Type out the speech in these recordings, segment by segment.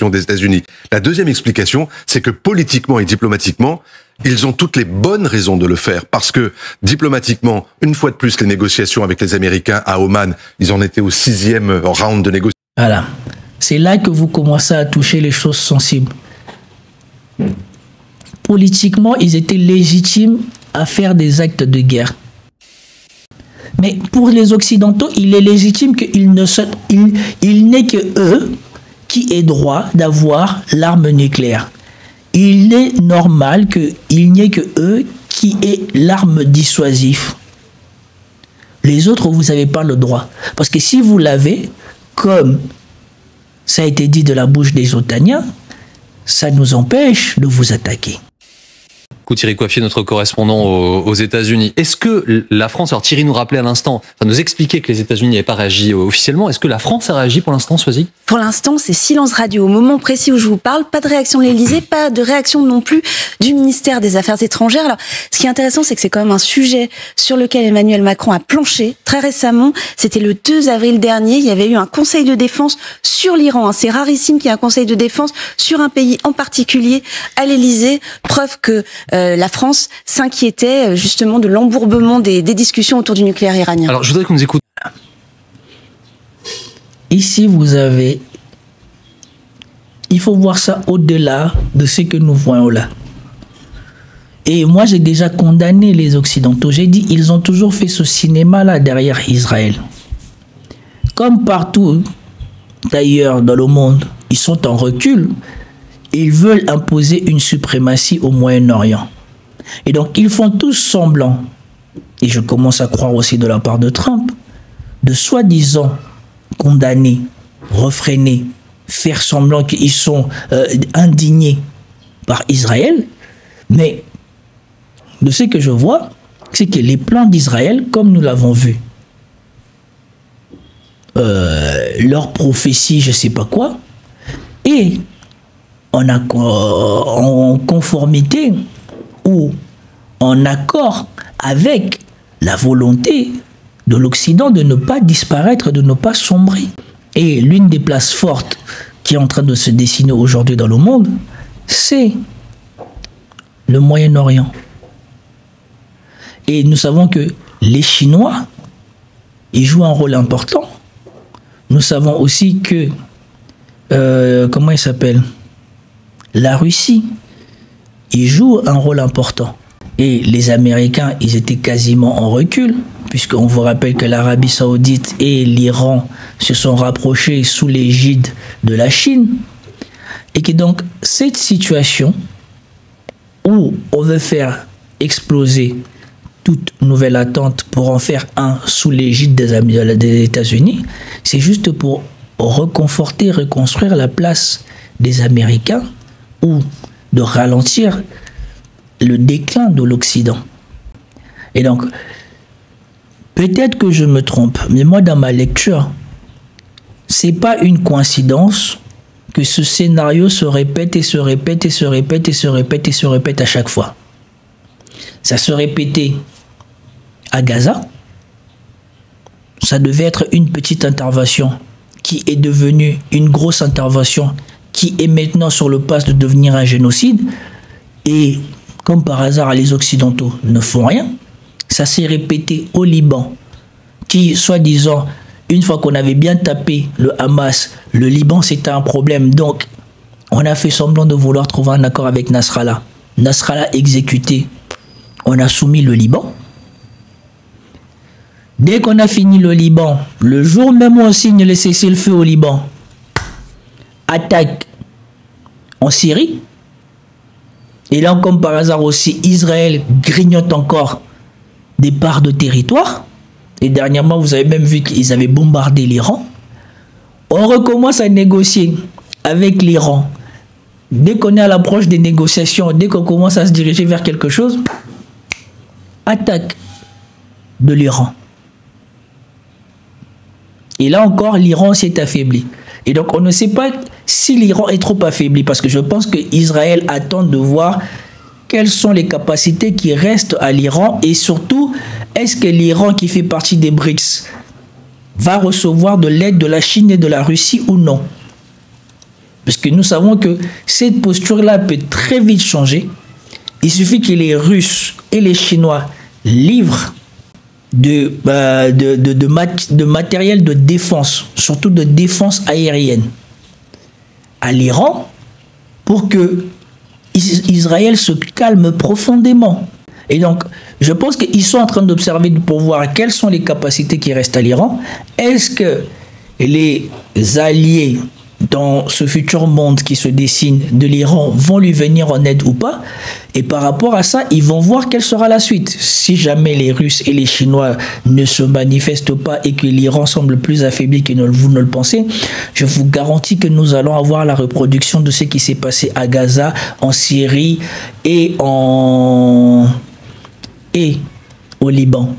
des États-Unis. La deuxième explication, c'est que politiquement et diplomatiquement, ils ont toutes les bonnes raisons de le faire, parce que diplomatiquement, une fois de plus, les négociations avec les Américains à Oman, ils en étaient au 6e round de négociations. Voilà. C'est là que vous commencez à toucher les choses sensibles. Politiquement, ils étaient légitimes à faire des actes de guerre. Mais pour les Occidentaux, il est légitime qu'il n'est que eux qui aient droit d'avoir l'arme nucléaire. Il est normal qu'il n'y ait que eux qui aient l'arme dissuasive. Les autres, vous n'avez pas le droit. Parce que si vous l'avez, comme ça a été dit de la bouche des Otaniens, ça nous empêche de vous attaquer. Thierry Coiffier, notre correspondant aux États-Unis. Est-ce que la France, alors Thierry nous rappelait à l'instant, ça nous expliquait que les États-Unis n'avaient pas réagi officiellement. Est-ce que la France a réagi pour l'instant, Swazik? Pour l'instant, c'est silence radio. Au moment précis où je vous parle, pas de réaction de l'Élysée, pas de réaction non plus du ministère des Affaires étrangères. Alors, ce qui est intéressant, c'est que c'est quand même un sujet sur lequel Emmanuel Macron a planché très récemment. C'était le 2 avril dernier. Il y avait eu un conseil de défense sur l'Iran. C'est rarissime qu'il y ait un conseil de défense sur un pays en particulier à l'Élysée. Preuve que la France s'inquiétait justement de l'embourbement des discussions autour du nucléaire iranien. Alors, je voudrais qu'on nous écoute. Ici, vous avez... Il faut voir ça au-delà de ce que nous voyons là. Et moi, j'ai déjà condamné les Occidentaux. J'ai dit, ils ont toujours fait ce cinéma-là derrière Israël. Comme partout, d'ailleurs, dans le monde, ils sont en recul. Ils veulent imposer une suprématie au Moyen-Orient. Et donc, ils font tous semblant, et je commence à croire aussi de la part de Trump, de soi-disant condamner, refréner, faire semblant qu'ils sont indignés par Israël. Mais de ce que je vois, c'est que les plans d'Israël, comme nous l'avons vu, leur prophétie, je ne sais pas quoi, et en conformité ou en accord avec la volonté de l'Occident de ne pas disparaître, de ne pas sombrer. Et l'une des places fortes qui est en train de se dessiner aujourd'hui dans le monde, c'est le Moyen-Orient. Et nous savons que les Chinois, ils jouent un rôle important. Nous savons aussi que, comment il s'appelle ? La Russie, ils jouent un rôle important. Et les Américains, ils étaient quasiment en recul, puisqu'on vous rappelle que l'Arabie Saoudite et l'Iran se sont rapprochés sous l'égide de la Chine. Et que donc, cette situation où on veut faire exploser toute nouvelle attente pour en faire un sous l'égide des États-Unis, c'est juste pour reconforter, reconstruire la place des Américains ou de ralentir le déclin de l'Occident. Et donc, peut-être que je me trompe, mais moi, dans ma lecture, c'est pas une coïncidence que ce scénario se répète et se répète et se répète et se répète et se répète à chaque fois. Ça se répétait à Gaza. Ça devait être une petite intervention qui est devenue une grosse intervention qui est maintenant sur le pas de devenir un génocide. Et comme par hasard, les Occidentaux ne font rien. Ça s'est répété au Liban, qui, soi-disant, une fois qu'on avait bien tapé le Hamas, le Liban, c'était un problème. Donc, on a fait semblant de vouloir trouver un accord avec Nasrallah. Nasrallah exécuté. On a soumis le Liban. Dès qu'on a fini le Liban, le jour même où on signe le cessez-le-feu au Liban, attaque en Syrie. Et là, comme par hasard aussi, Israël grignote encore des parts de territoire. Et dernièrement, vous avez même vu qu'ils avaient bombardé l'Iran. On recommence à négocier avec l'Iran. Dès qu'on est à l'approche des négociations, dès qu'on commence à se diriger vers quelque chose, attaque de l'Iran. Et là encore, l'Iran s'est affaibli. Et donc, on ne sait pas si l'Iran est trop affaibli, parce que je pense qu'Israël attend de voir quelles sont les capacités qui restent à l'Iran, et surtout, est-ce que l'Iran, qui fait partie des BRICS, va recevoir de l'aide de la Chine et de la Russie ou non? Parce que nous savons que cette posture-là peut très vite changer. Il suffit que les Russes et les Chinois livrent de matériel de défense, surtout de défense aérienne, à l'Iran pour que Israël se calme profondément. Et donc, je pense qu'ils sont en train d'observer pour voir quelles sont les capacités qui restent à l'Iran. Est-ce que les alliés dans ce futur monde qui se dessine de l'Iran vont lui venir en aide ou pas? Et par rapport à ça, ils vont voir quelle sera la suite. Si jamais les Russes et les Chinois ne se manifestent pas et que l'Iran semble plus affaibli que vous ne le pensez, je vous garantis que nous allons avoir la reproduction de ce qui s'est passé à Gaza, en Syrie et au Liban.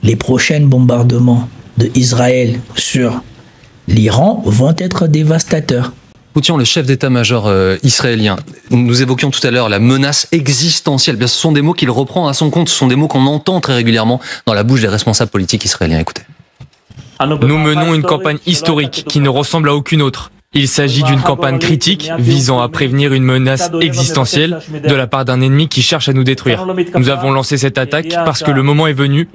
Les prochains bombardements d'Israël sur l'Iran vont être dévastateurs. Poutine, le chef d'état-major israélien, nous évoquions tout à l'heure la menace existentielle. Bien, ce sont des mots qu'il reprend à son compte, ce sont des mots qu'on entend très régulièrement dans la bouche des responsables politiques israéliens. Écoutez. Nous menons une campagne historique qui ne ressemble à aucune autre. Il s'agit d'une campagne critique visant à prévenir une menace existentielle de la part d'un ennemi qui cherche à nous détruire. Nous avons lancé cette attaque parce que le moment est venu.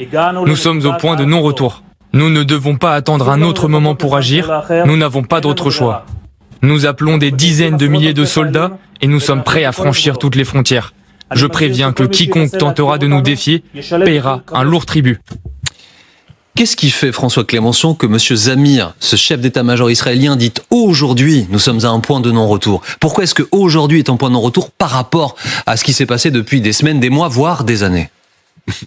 Nous sommes au point de non-retour. Nous ne devons pas attendre un autre moment pour agir. Nous n'avons pas d'autre choix. Nous appelons des dizaines de milliers de soldats et nous sommes prêts à franchir toutes les frontières. Je préviens que quiconque tentera de nous défier paiera un lourd tribut. Qu'est-ce qui fait, François Clémenceau, que M. Zamir, ce chef d'état-major israélien, dit aujourd'hui, nous sommes à un point de non-retour? Pourquoi est-ce qu'aujourd'hui est un point de non-retour par rapport à ce qui s'est passé depuis des semaines, des mois, voire des années?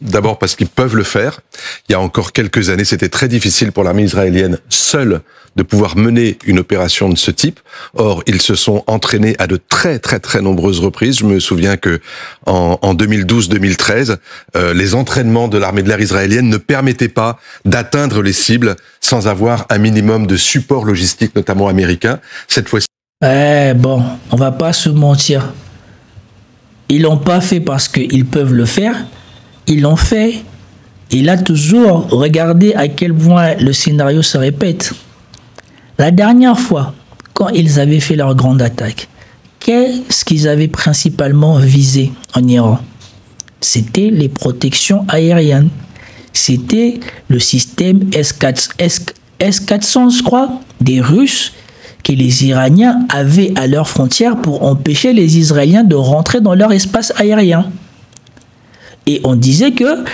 D'abord parce qu'ils peuvent le faire. Il y a encore quelques années, c'était très difficile pour l'armée israélienne seule de pouvoir mener une opération de ce type. Or, ils se sont entraînés à de très très très nombreuses reprises. Je me souviens que en 2012-2013, les entraînements de l'armée de l'air israélienne ne permettaient pas d'atteindre les cibles sans avoir un minimum de support logistique, notamment américain. Cette fois-ci. Bon, on va pas se mentir. Ils l'ont pas fait parce qu'ils peuvent le faire. Ils l'ont fait. Et là, toujours, regardez à quel point le scénario se répète. La dernière fois, quand ils avaient fait leur grande attaque, qu'est-ce qu'ils avaient principalement visé en Iran? C'était les protections aériennes. C'était le système S-400, je crois, des Russes, que les Iraniens avaient à leurs frontières pour empêcher les Israéliens de rentrer dans leur espace aérien. Et on disait que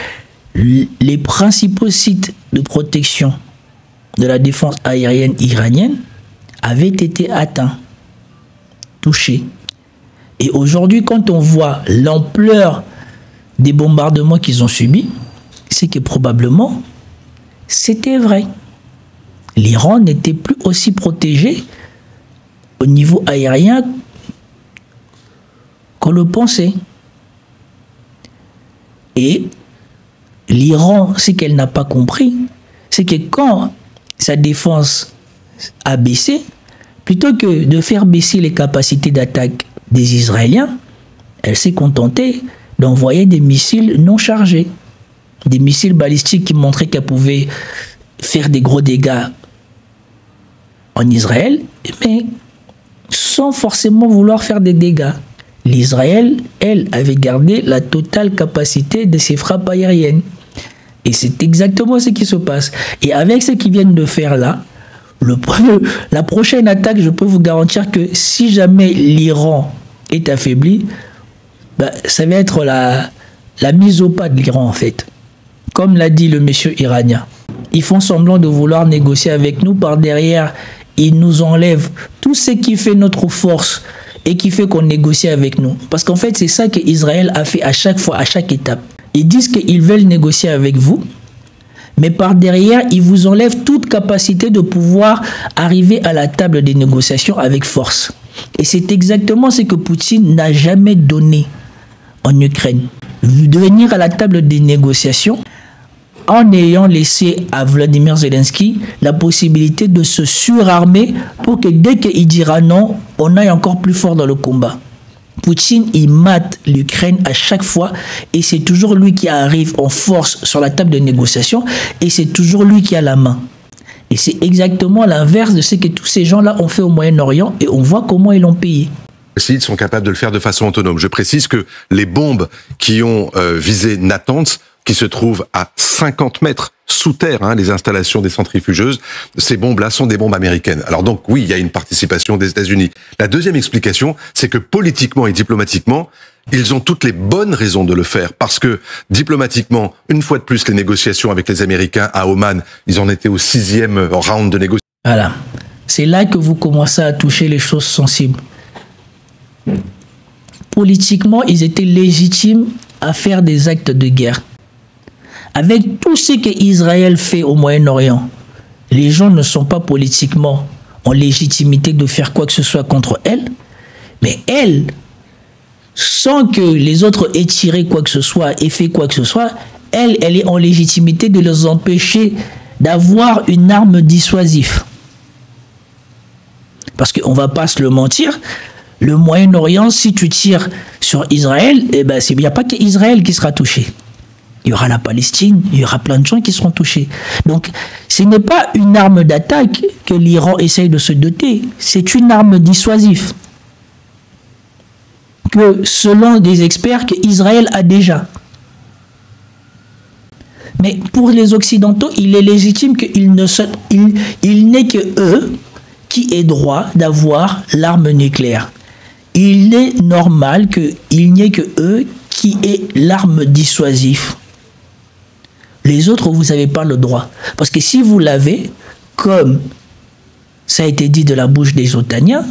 les principaux sites de protection de la défense aérienne iranienne avaient été atteints, touchés. Et aujourd'hui, quand on voit l'ampleur des bombardements qu'ils ont subis, c'est que probablement, c'était vrai. L'Iran n'était plus aussi protégé au niveau aérien qu'on le pensait. Et l'Iran, ce qu'elle n'a pas compris, c'est que quand sa défense a baissé, plutôt que de faire baisser les capacités d'attaque des Israéliens, elle s'est contentée d'envoyer des missiles non chargés, des missiles balistiques qui montraient qu'elle pouvait faire des gros dégâts en Israël, mais sans forcément vouloir faire des dégâts. L'Israël, elle, avait gardé la totale capacité de ses frappes aériennes. Et c'est exactement ce qui se passe. Et avec ce qu'ils viennent de faire là, la prochaine attaque, je peux vous garantir que si jamais l'Iran est affaibli, ça va être la mise au pas de l'Iran en fait. Comme l'a dit le monsieur iranien. Ils font semblant de vouloir négocier avec nous. Par derrière, ils nous enlèvent tout ce qui fait notre force et qui fait qu'on négocie avec nous. Parce qu'en fait, c'est ça qu'Israël a fait à chaque fois, à chaque étape. Ils disent qu'ils veulent négocier avec vous, mais par derrière, ils vous enlèvent toute capacité de pouvoir arriver à la table des négociations avec force. Et c'est exactement ce que Poutine n'a jamais donné en Ukraine. De venir à la table des négociations en ayant laissé à Vladimir Zelensky la possibilité de se surarmer pour que dès qu'il dira non, on aille encore plus fort dans le combat. Poutine, il mate l'Ukraine à chaque fois et c'est toujours lui qui arrive en force sur la table de négociation et c'est toujours lui qui a la main. Et c'est exactement l'inverse de ce que tous ces gens-là ont fait au Moyen-Orient et on voit comment ils l'ont payé. Ils sont capables de le faire de façon autonome. Je précise que les bombes qui ont visé Natanz, qui se trouvent à 50 mètres sous terre, les installations des centrifugeuses, ces bombes-là sont des bombes américaines. Alors donc oui, il y a une participation des États-Unis. La deuxième explication, c'est que politiquement et diplomatiquement, ils ont toutes les bonnes raisons de le faire, parce que diplomatiquement, une fois de plus, les négociations avec les Américains à Oman, ils en étaient au 6e round de négociations. Voilà. C'est là que vous commencez à toucher les choses sensibles. Politiquement, ils étaient légitimes à faire des actes de guerre. Avec tout ce qu'Israël fait au Moyen-Orient, les gens ne sont pas politiquement en légitimité de faire quoi que ce soit contre elle, mais elle, sans que les autres aient tiré quoi que ce soit et fait quoi que ce soit, elle est en légitimité de les empêcher d'avoir une arme dissuasive. Parce qu'on ne va pas se le mentir, le Moyen-Orient, si tu tires sur Israël, il n'y a pas qu'Israël qui sera touché. Il y aura la Palestine, il y aura plein de gens qui seront touchés. Donc, ce n'est pas une arme d'attaque que l'Iran essaye de se doter, c'est une arme dissuasive que, selon des experts, qu'Israël a déjà. Mais pour les Occidentaux, il est légitime qu'il n'ait que eux qui aient droit d'avoir l'arme nucléaire. Il est normal qu'il n'y ait que eux qui aient l'arme dissuasive. Les autres, vous n'avez pas le droit. Parce que si vous l'avez, comme ça a été dit de la bouche des Otaniens,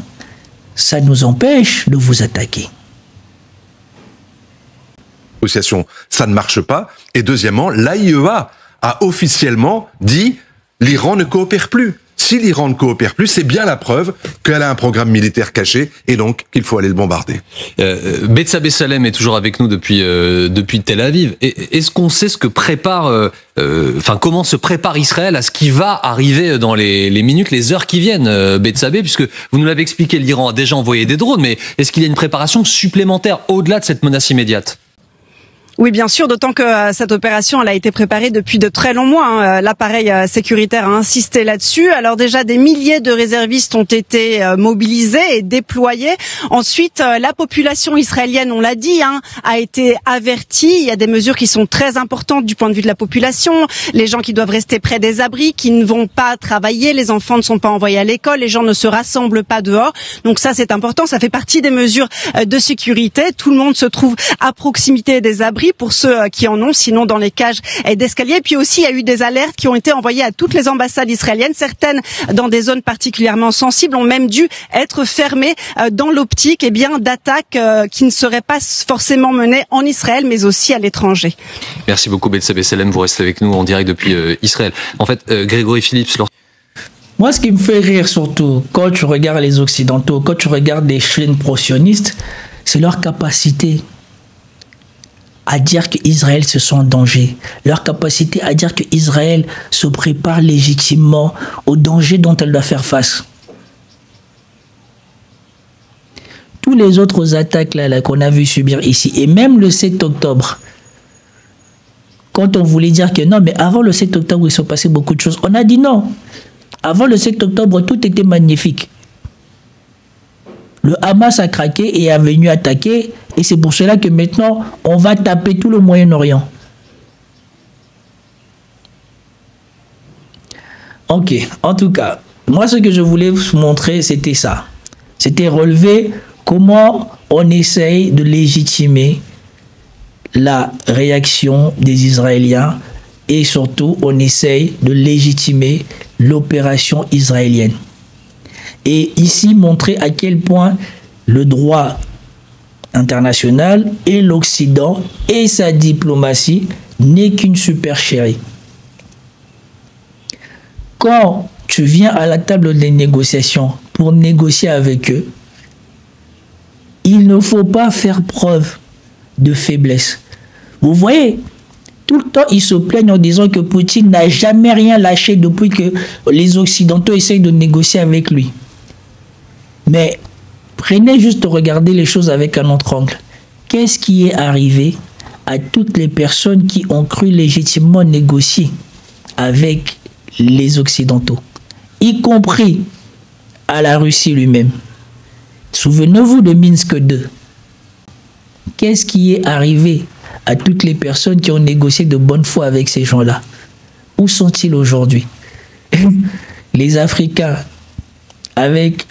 ça nous empêche de vous attaquer. Ça ne marche pas. Et deuxièmement, l'AIEA a officiellement dit l'Iran ne coopère plus. Si l'Iran ne coopère plus, c'est bien la preuve qu'elle a un programme militaire caché et donc qu'il faut aller le bombarder. Bethsabée Salem est toujours avec nous depuis Tel Aviv. Est-ce qu'on sait ce que prépare, comment se prépare Israël à ce qui va arriver dans les minutes, les heures qui viennent, Bethsabée, puisque vous nous l'avez expliqué, l'Iran a déjà envoyé des drones, mais est-ce qu'il y a une préparation supplémentaire au-delà de cette menace immédiate ? Oui, bien sûr, d'autant que cette opération, elle a été préparée depuis de très longs mois. L'appareil sécuritaire a insisté là-dessus. Alors déjà, des milliers de réservistes ont été mobilisés et déployés. Ensuite, la population israélienne, on l'a dit, a été avertie. Il y a des mesures qui sont très importantes du point de vue de la population. Les gens qui doivent rester près des abris, qui ne vont pas travailler, les enfants ne sont pas envoyés à l'école, les gens ne se rassemblent pas dehors. Donc ça, c'est important. Ça fait partie des mesures de sécurité. Tout le monde se trouve à proximité des abris, pour ceux qui en ont, sinon dans les cages d'escalier. Puis aussi, il y a eu des alertes qui ont été envoyées à toutes les ambassades israéliennes. Certaines, dans des zones particulièrement sensibles, ont même dû être fermées dans l'optique d'attaques qui ne seraient pas forcément menées en Israël, mais aussi à l'étranger. Merci beaucoup, Bethsabée Salem. Vous restez avec nous en direct depuis Israël. En fait, Grégory Phillips... Moi, ce qui me fait rire surtout, quand tu regardes les Occidentaux, quand tu regardes les chaînes pro-sionistes, c'est leur capacité à dire qu'Israël se sent en danger, leur capacité à dire qu'Israël se prépare légitimement au danger dont elle doit faire face. Tous les autres attaques là qu'on a vu subir ici, et même le 7 octobre, quand on voulait dire que non, mais avant le 7 octobre, il s'est passé beaucoup de choses, on a dit non. Avant le 7 octobre, tout était magnifique. Le Hamas a craqué et est venu attaquer, et c'est pour cela que maintenant, on va taper tout le Moyen-Orient. Ok, en tout cas, moi ce que je voulais vous montrer, c'était ça. C'était relever comment on essaye de légitimer la réaction des Israéliens, et surtout, on essaye de légitimer l'opération israélienne. Et ici, montrer à quel point le droit international et l'Occident et sa diplomatie n'est qu'une supercherie. Quand tu viens à la table des négociations pour négocier avec eux, il ne faut pas faire preuve de faiblesse. Vous voyez, tout le temps, ils se plaignent en disant que Poutine n'a jamais rien lâché depuis que les Occidentaux essayent de négocier avec lui. Mais prenez juste regarder les choses avec un autre angle. Qu'est-ce qui est arrivé à toutes les personnes qui ont cru légitimement négocier avec les Occidentaux? y compris à la Russie lui-même. Souvenez-vous de Minsk II. Qu'est-ce qui est arrivé à toutes les personnes qui ont négocié de bonne foi avec ces gens-là? Où sont-ils aujourd'hui? Les Africains, avec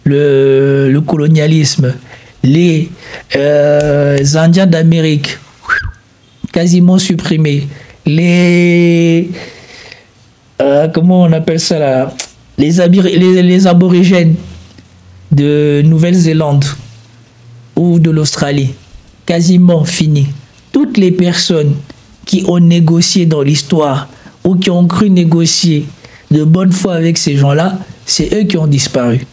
le colonialisme, les Indiens d'Amérique, quasiment supprimés, comment on appelle ça là, les aborigènes de Nouvelle-Zélande ou de l'Australie, quasiment finis. Toutes les personnes qui ont négocié dans l'histoire ou qui ont cru négocier de bonne foi avec ces gens-là, c'est eux qui ont disparu.